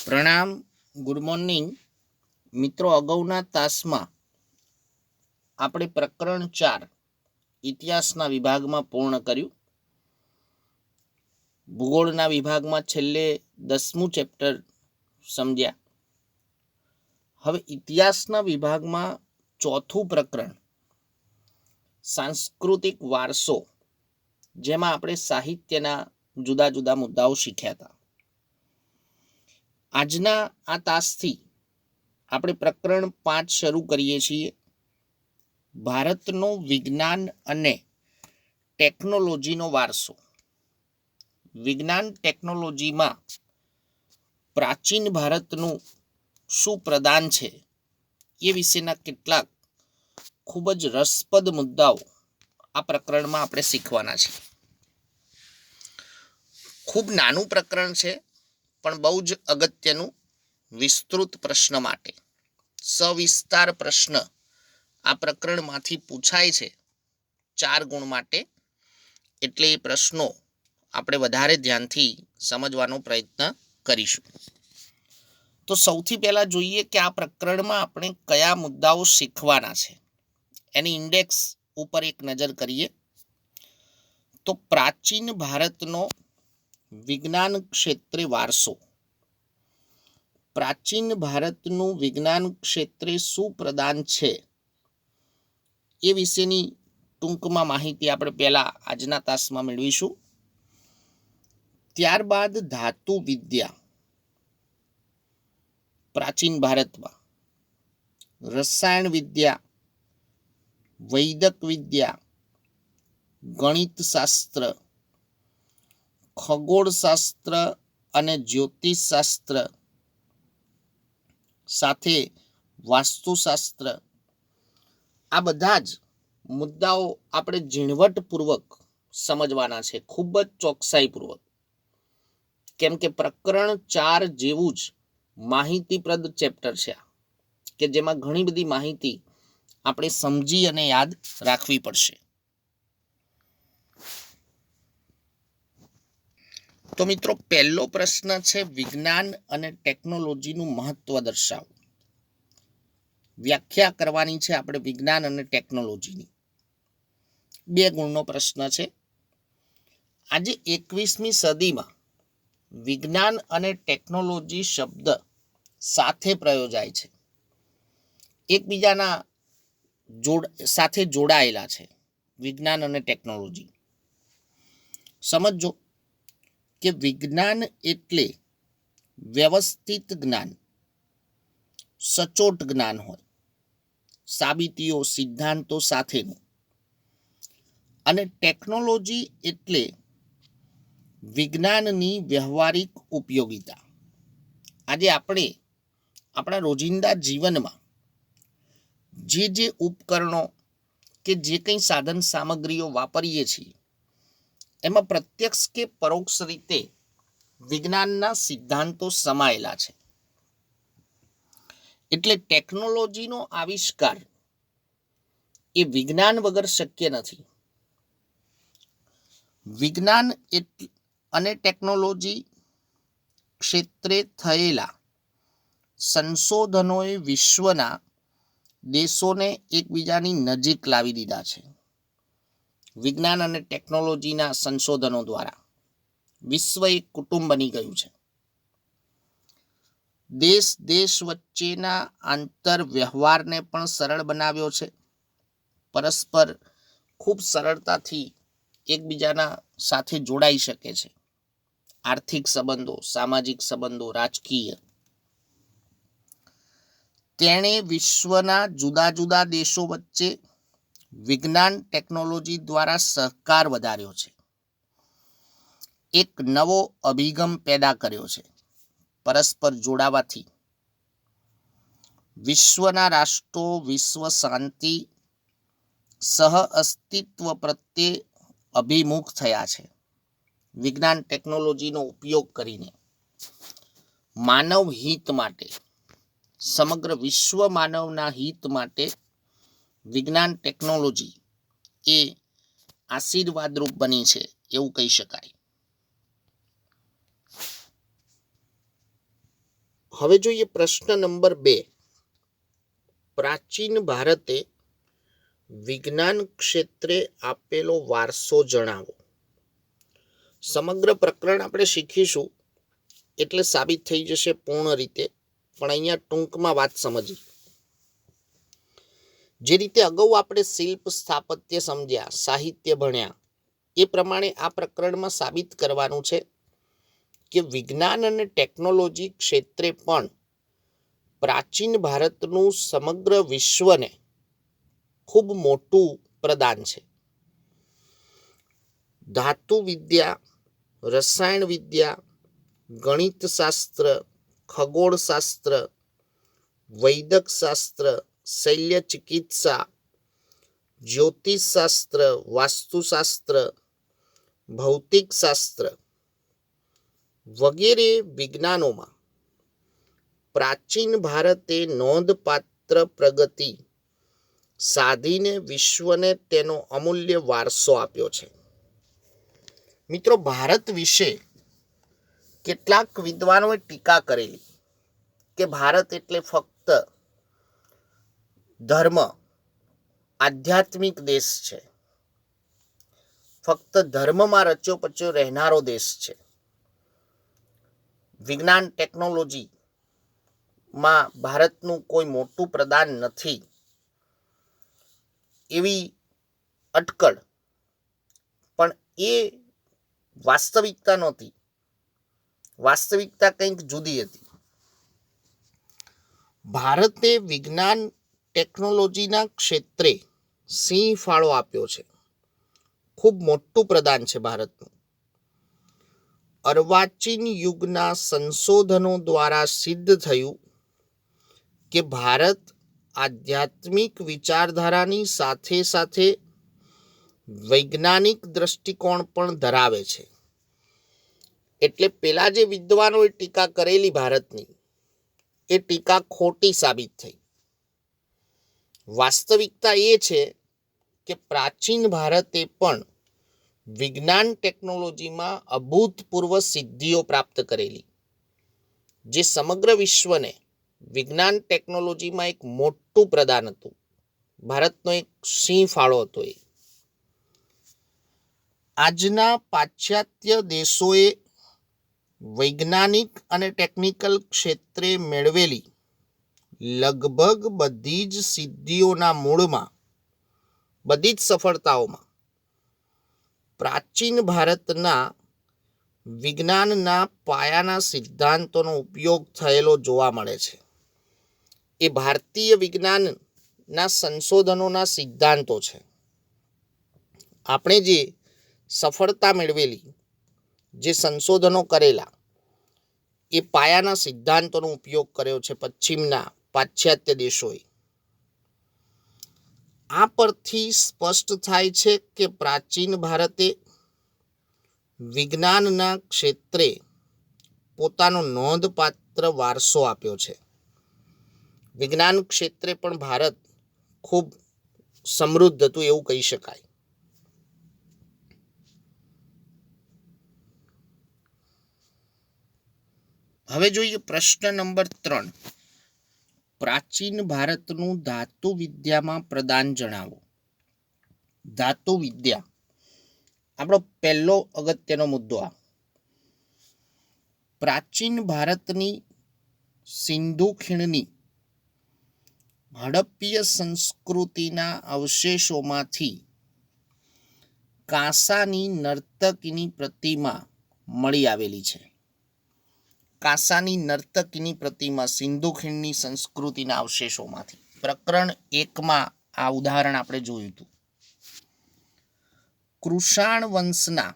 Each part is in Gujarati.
પ્રણામ, ગુડ મોર્નિંગ મિત્રો. અગાઉના તાસમાં આપણે પ્રકરણ 4 ઇતિહાસના વિભાગમાં પૂર્ણ કર્યું. ભૂગોળના વિભાગમાં છેલ્લે 10મું ચેપ્ટર સમજ્યા. હવે ઇતિહાસના વિભાગમાં ચોથું પ્રકરણ સાંસ્કૃતિક વારસો, જેમાં આપણે સાહિત્યના જુદા જુદા મુદ્દાઓ શીખ્યા હતા. આજના આ તાસથી આપણે પ્રકરણ 5 શરૂ કરીએ છીએ. ભારતનો વિજ્ઞાન અને ટેકનોલોજીનો વારસો. વિજ્ઞાન ટેકનોલોજીમાં પ્રાચીન ભારતનું શું પ્રદાન છે એ વિશેના કેટલાક ખૂબ જ રસપ્રદ મુદ્દાઓ આ પ્રકરણમાં આપણે શીખવાના છે. ખૂબ નાનું પ્રકરણ છે, પણ બહુ જ અગત્યનું. વિસ્તૃત પ્રશ્ન માટે સવિસ્તાર પ્રશ્ન આ પ્રકરણમાંથી પૂછાય છે 4 ગુણ માટે. એટલે એ પ્રશ્નો આપણે વધારે ધ્યાનથી સમજવાનો પ્રયત્ન કરીશું. તો સૌથી પહેલા જોઈએ કે આ પ્રકરણમાં આપણે કયા મુદ્દાઓ શીખવાના છે. એની ઇન્ડેક્સ ઉપર એક નજર કરીએ તો પ્રાચીન ભારતનો વિજ્ઞાન ક્ષેત્રે વારસો. પ્રાચીન ભારતનું વિજ્ઞાન ક્ષેત્રે શું પ્રદાન છે એ વિશેની ટૂંકમાં માહિતી આપણે પહેલા આજના તાસમાં મેળવીશું. ત્યારબાદ ધાતુ વિદ્યા પ્રાચીન ભારતમાં, રસાયણ વિદ્યા, વૈદક વિદ્યા, ગણિત શાસ્ત્ર, ખગોળશાસ્ત્ર અને જ્યોતિષશાસ્ત્ર સાથે વાસ્તુશાસ્ત્ર, આ બધા જ મુદ્દાઓ આપણે ઝીણવટપૂર્વક સમજવાના છે, ખૂબ જ ચોકસાઈપૂર્વક. કેમ કે પ્રકરણ 4 જેવું જ માહિતીપ્રદ ચેપ્ટર છે, કે જેમાં ઘણી બધી માહિતી આપણે સમજી અને યાદ રાખવી પડશે. તો મિત્રો, પહેલો પ્રશ્ન છે વિજ્ઞાન અને ટેકનોલોજીનું મહત્વ દર્શાવો. વ્યાખ્યા કરવાની છે આપણે વિજ્ઞાન અને ટેકનોલોજીની. 2 ગુણનો પ્રશ્ન છે. આજે 21મી સદીમાં વિજ્ઞાન અને ટેકનોલોજી શબ્દ સાથે પ્રયોજાય છે, એકબીજાના સાથે જોડાયેલા છે. વિજ્ઞાન અને ટેકનોલોજી સમજો કે વિજ્ઞાન એટલે વ્યવસ્થિત જ્ઞાન, સચોટ જ્ઞાન હોય, સાબિતીઓ, સિદ્ધાંતો સાથેનું. અને ટેકનોલોજી એટલે વિજ્ઞાનની વ્યવહારિક ઉપયોગિતા. આજે આપણે આપણા રોજિંદા જીવનમાં જે ઉપકરણો કે જે કંઈ સાધન સામગ્રીઓ વાપરીએ છીએ, એમાં પ્રત્યક્ષ કે પરોક્ષ રીતે વિજ્ઞાનના સિદ્ધાંતો સમાયેલા છે. એટલે ટેકનોલોજીનો આવિષ્કાર એ વિજ્ઞાન વગર શક્ય નથી. વિજ્ઞાન અને ટેકનોલોજી ક્ષેત્રે થયેલા સંશોધનોએ વિશ્વના દેશોને એકબીજાની નજીક લાવી દીધા છે. વિજ્ઞાન અને ટેકનોલોજીના સંશોધનો દ્વારા વિશ્વ એક કુટુંબ બની ગયું છે. દેશ વચ્ચેના આંતર વ્યવહારને પણ સરળ બનાવ્યો છે. પરસ્પર ખૂબ સરળતાથી એકબીજાના સાથે જોડાઈ શકે છે. આર્થિક સંબંધો, સામાજિક સંબંધો, રાજકીય. તેણે વિશ્વના જુદા જુદા દેશો વચ્ચે વિજ્ઞાન ટેકનોલોજી દ્વારા સહકાર વધાર્યો છે. એક નવો અભિગમ પેદા કર્યો છે. પરસ્પર જોડાવાથી વિશ્વના રાષ્ટ્રો વિશ્વ શાંતિ, સહ અસ્તિત્વ પ્રત્યે અભિમુખ થયા છે. વિજ્ઞાન ટેકનોલોજીનો ઉપયોગ કરીને માનવ હિત માટે, સમગ્ર વિશ્વ માનવના હિત માટે વિજ્ઞાન ટેકનોલોજી એ આશીર્વાદરૂપ બની છે એવું કહી શકાય. હવે જોઈએ પ્રશ્ન નંબર 2. પ્રાચીન ભારતે વિજ્ઞાન ક્ષેત્રે આપેલો વારસો જણાવો. સમગ્ર પ્રકરણ આપણે શીખીશું એટલે સાબિત થઈ જશે પૂર્ણ રીતે, પણ અહીંયા ટૂંકમાં વાત સમજી. જે રીતે અગાઉ આપણે શિલ્પ સ્થાપત્ય સમજ્યા, સાહિત્ય ભણ્યા, એ પ્રમાણે આ પ્રકરણમાં સાબિત કરવાનું છે કે વિજ્ઞાન અને ટેકનોલોજી ક્ષેત્રે પણ પ્રાચીન ભારતનું સમગ્ર વિશ્વને ખૂબ મોટું પ્રદાન છે. ધાતુ વિદ્યા, રસાયણ વિદ્યા, ગણિતશાસ્ત્ર, ખગોળશાસ્ત્ર, વૈદક શાસ્ત્ર, શૈલ્ય ચિકિત્સા, જ્યોતિષશાસ્ત્ર, વાસ્તુશાસ્ત્ર, ભૌતિક શાસ્ત્ર વગેરે વિજ્ઞાનોમાં પ્રાચીન ભારતે નોંધપાત્ર પ્રગતિ સાધીને વિશ્વને તેનો અમૂલ્ય વારસો આપ્યો છે. મિત્રો, ભારત વિશે કેટલાક વિદ્વાનોએ ટીકા કરેલી કે ભારત એટલે ફક્ત ધર્મ, આધ્યાત્મિક દેશ છે, ફક્ત ધર્મમાં રચ્યો પચ્યો રહેનારો દેશ છે, વિજ્ઞાન ટેકનોલોજીમાં ભારતનું કોઈ મોટું પ્રદાન નથી, એવી અટકળ. પણ એ વાસ્તવિકતા નહોતી. વાસ્તવિકતા કંઈક જુદી હતી. ભારતે વિજ્ઞાન ટેકનોલોજીના ક્ષેત્રે સિંહ ફાળો આપ્યો છે. ખૂબ મોટું પ્રદાન છે ભારતનું. અર્વાચીન યુગના સંશોધનો દ્વારા સિદ્ધ થયું કે ભારત આધ્યાત્મિક વિચારધારાની સાથે સાથે વૈજ્ઞાનિક દ્રષ્ટિકોણ પણ ધરાવે છે. એટલે પેલા જે વિદ્વાનોએ ટીકા કરેલી ભારતની, એ ટીકા ખોટી સાબિત થઈ. વાસ્તવિકતા એ છે કે પ્રાચીન ભારતે પણ વિજ્ઞાન ટેકનોલોજીમાં અભૂતપૂર્વ સિદ્ધિઓ પ્રાપ્ત કરેલી, જે સમગ્ર વિશ્વને વિજ્ઞાન ટેકનોલોજીમાં એક મોટું પ્રદાન હતું. ભારતનો એક સિંહ ફાળો હતો. એ આજના પાશ્ચાત્ય દેશોએ વૈજ્ઞાનિક અને ટેકનિકલ ક્ષેત્રે મેળવેલી લગભગ બધી જ સિદ્ધિઓના મૂળમાં, બધી જ સફળતાઓમાં પ્રાચીન ભારતના વિજ્ઞાનના પાયાના સિદ્ધાંતોનો ઉપયોગ થયેલો જોવા મળે છે. એ ભારતીય વિજ્ઞાનના સંશોધનોના સિદ્ધાંતો છે. આપણે જે સફળતા મેળવેલી, જે સંશોધનો કરેલા, એ પાયાના સિદ્ધાંતોનો ઉપયોગ કર્યો છે પશ્ચિમના પાશ્ચાત્ય દેશોએ. આ પરથી સ્પષ્ટ થાય છે કે પ્રાચીન ભારતે વિજ્ઞાનના ક્ષેત્રે પોતાનો નોંધપાત્ર વારસો આપ્યો છે. વિજ્ઞાન ક્ષેત્રે પણ ભારત ખૂબ સમૃદ્ધ હતું એવું કહી શકાય. હવે જોઈએ પ્રશ્ન નંબર 3. પ્રાચીન ભારતનું ધાતુ વિદ્યામાં પ્રદાન જણાવો. ધાતુ વિદ્યા આપણો પહેલો અગત્યનો મુદ્દો. આ પ્રાચીન ભારતની સિંધુ ખીણની હડપ્પીય સંસ્કૃતિના અવશેષોમાંથી કાંસાની નર્તકીની પ્રતિમા મળી આવેલી છે. કાંસાની નર્તકીની પ્રતિમા સિંધુ ખીણની સંસ્કૃતિના અવશેષોમાંથી. પ્રકરણ 1માં આ ઉદાહરણ આપણે જોયું હતું. કૃષાણ વંશના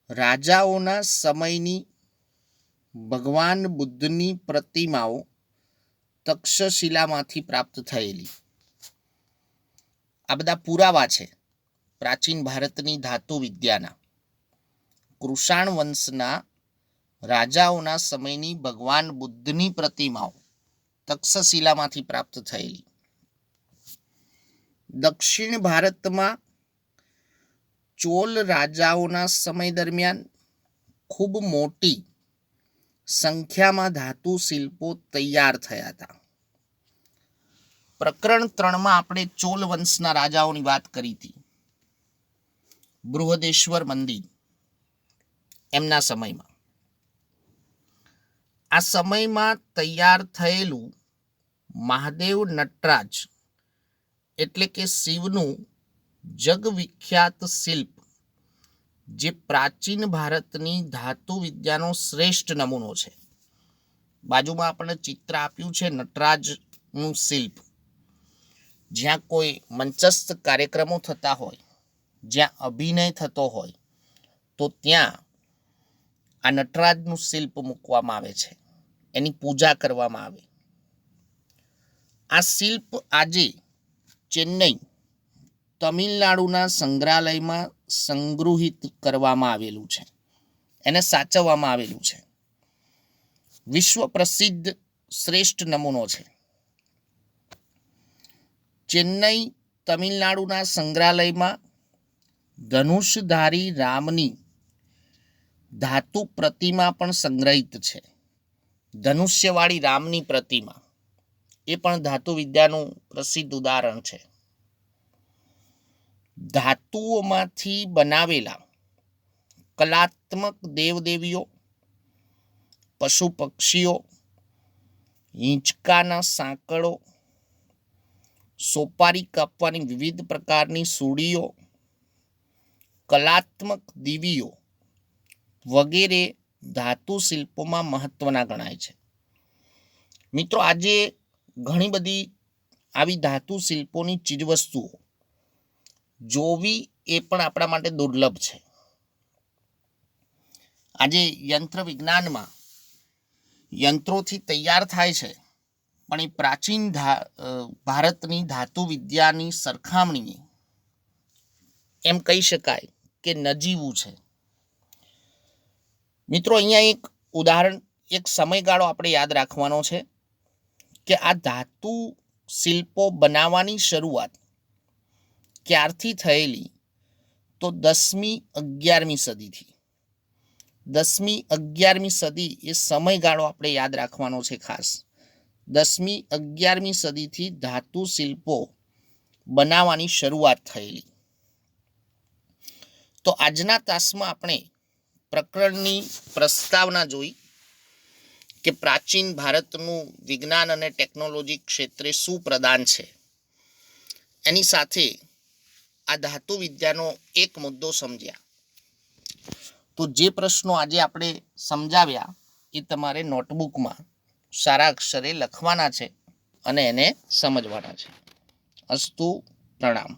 રાજાઓના સમયની ભગવાન બુદ્ધની પ્રતિમાઓ તક્ષશિલામાંથી પ્રાપ્ત થયેલી. આ બધા પુરાવા છે પ્રાચીન ભારતની ધાતુ વિદ્યાના. કૃષાણ વંશના રાજાઓના સમયની ભગવાન બુદ્ધની પ્રતિમાઓ તક્ષશિલામાંથી પ્રાપ્ત થયેલી. દક્ષિણ ભારતમાં ચોલ રાજાઓના સમય દરમિયાન ખૂબ મોટી સંખ્યામાં ધાતુ શિલ્પો તૈયાર થયા હતા. પ્રકરણ 3માં આપણે ચોલ વંશના રાજાઓની વાત કરી હતી. બૃહદેશ્વર મંદિર એમના સમયમાં, આ સમયમાં તૈયાર થયેલું મહાદેવ નટરાજ એટલે કે શિવનું જગવિખ્યાત શિલ્પ, જે પ્રાચીન ભારતની ધાતુ વિદ્યાનો શ્રેષ્ઠ નમૂનો છે. બાજુમાં આપણને ચિત્ર આપ્યું છે નટરાજનું શિલ્પ. જ્યાં કોઈ મંચસ્થ કાર્યક્રમો થતા હોય, જ્યાં અભિનય થતો હોય, તો ત્યાં આ નટરાજનું શિલ્પ મૂકવામાં આવે છે, એની પૂજા કરવામાં આવે. આ શિલ્પ આજે ચેન્નઈ, તમિલનાડુના સંગ્રહાલયમાં સંગૃહિત કરવામાં આવેલું છે, એને સાચવવામાં આવેલું છે. વિશ્વ પ્રસિદ્ધ શ્રેષ્ઠ નમૂનો છે. ચેન્નઈ, તમિલનાડુના સંગ્રહાલયમાં ધનુષધારી રામની ધાતુ પ્રતિમા પણ સંગ્રહિત છે. ધનુષ્યવાળી રામની પ્રતિમા એ પણ ધાતુ વિદ્યાનું પ્રસિદ્ધ ઉદાહરણ છે. ધાતુઓમાંથી બનાવેલા કલાત્મક દેવદેવીઓ, પશુ પક્ષીઓ, હિંચકાના સાંકળો, સોપારી કાપવાની વિવિધ પ્રકારની સૂડીઓ, કલાત્મક દીવીઓ વગેરે ધાતુ શિલ્પોમાં મહત્વના ગણાય છે. મિત્રો, આજે ઘણી બધી આવી ધાતુ શિલ્પોની ચીજવસ્તુઓ જોવી એ પણ આપણા માટે દુર્લભ છે. આજે યંત્ર વિજ્ઞાનમાં યંત્રોથી તૈયાર થાય છે, પણ એ પ્રાચીન ભારતની ધાતુ વિદ્યાની સરખામણીએ એમ કહી શકાય કે નજીવું છે. મિત્રો, અહીંયા એક ઉદાહરણ, એક સમયગાળો આપણે યાદ રાખવાનો છે કે આ ધાતુ શિલ્પો બનાવવાની શરૂઆત ક્યારથી થયેલી, તો 10મી 11મી સદીથી. 10મી 11મી સદી એ સમયગાળો આપણે યાદ રાખવાનો છે ખાસ. 10મી 11મી સદીથી ધાતુ શિલ્પો બનાવવાની શરૂઆત થયેલી. તો આજના તાસમાં આપણે પ્રકરણની પ્રસ્તાવના જોઈ કે પ્રાચીન ભારતનું વિજ્ઞાન અને ટેકનોલોજી ક્ષેત્રે શું પ્રદાન છે. એની સાથે આ ધાતુ વિદ્યાનો એક મુદ્દો સમજ્યા. તો જે પ્રશ્નો આજે આપણે સમજાવ્યા એ તમારે નોટબુકમાં સારા અક્ષરે લખવાના છે અને એને સમજવાના છે. અસ્તુ, પ્રણામ.